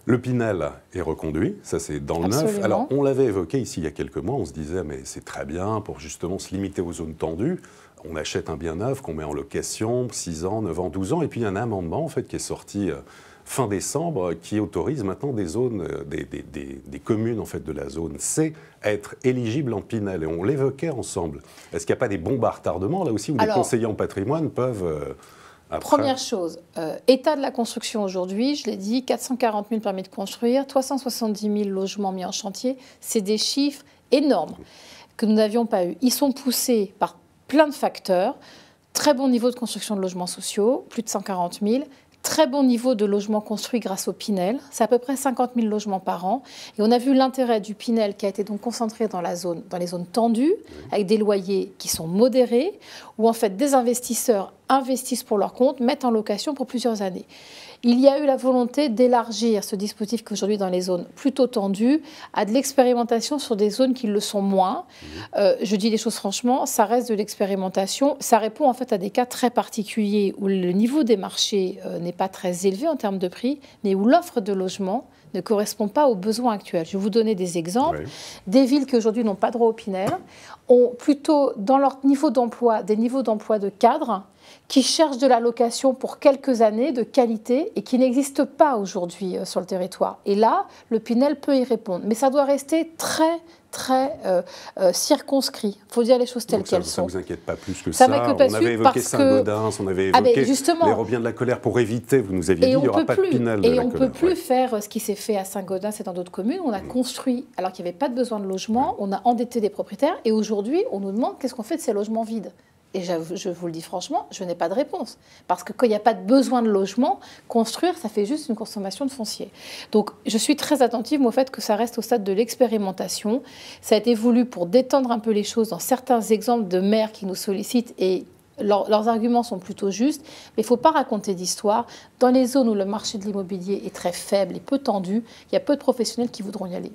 Le Pinel est reconduit, ça c'est dans le neuf. Alors on l'avait évoqué ici il y a quelques mois, on se disait mais c'est très bien pour justement se limiter aux zones tendues. On achète un bien neuf qu'on met en location, 6 ans, 9 ans, 12 ans, et puis il y a un amendement en fait qui est sorti fin décembre qui autorise maintenant des zones, des communes en fait de la zone C à être éligibles en Pinel. Et on l'évoquait ensemble. Est-ce qu'il n'y a pas des bombes à retardement là aussi où les conseillers en patrimoine peuvent après... Première chose, état de la construction aujourd'hui, je l'ai dit, 440 000 permis de construire, 370 000 logements mis en chantier, c'est des chiffres énormes que nous n'avions pas eu. Ils sont poussés par plein de facteurs, très bon niveau de construction de logements sociaux, plus de 140 000, très bon niveau de logements construits grâce au Pinel, c'est à peu près 50 000 logements par an. Et on a vu l'intérêt du Pinel qui a été donc concentré dans les zones tendues, avec des loyers qui sont modérés, où en fait des investisseurs investissent pour leur compte, mettent en location pour plusieurs années. Il y a eu la volonté d'élargir ce dispositif qu'aujourd'hui dans les zones plutôt tendues à de l'expérimentation sur des zones qui le sont moins. Je dis les choses franchement, ça reste de l'expérimentation. Ça répond en fait à des cas très particuliers où le niveau des marchés n'est pas très élevé en termes de prix, mais où l'offre de logement ne correspond pas aux besoins actuels. Je vais vous donner des exemples. Oui. Des villes qui aujourd'hui n'ont pas droit au Pinel ont plutôt dans leur niveau d'emploi des niveaux d'emploi de cadres qui cherchent de la location pour quelques années de qualité et qui n'existent pas aujourd'hui sur le territoire. Et là, le Pinel peut y répondre. Mais ça doit rester très circonscrit. Il faut dire les choses telles qu'elles sont. Ça ne vous inquiète pas plus que ça. On avait évoqué Saint-Gaudens, on avait évoqué les Robiens de la Colère pour éviter, vous nous aviez dit, il n'y aura pas de Pinel de la Colère. Et on ne peut plus faire ce qui s'est fait à Saint-Gaudens et dans d'autres communes. On a construit, alors qu'il n'y avait pas de besoin de logement, on a endetté des propriétaires et aujourd'hui, on nous demande qu'est-ce qu'on fait de ces logements vides. Et je vous le dis franchement, je n'ai pas de réponse. Parce que quand il n'y a pas de besoin de logement, construire, ça fait juste une consommation de foncier. Donc, je suis très attentive au fait que ça reste au stade de l'expérimentation. Ça a été voulu pour détendre un peu les choses dans certains exemples de maires qui nous sollicitent et leurs arguments sont plutôt justes, mais il ne faut pas raconter d'histoire. Dans les zones où le marché de l'immobilier est très faible et peu tendu, il y a peu de professionnels qui voudront y aller.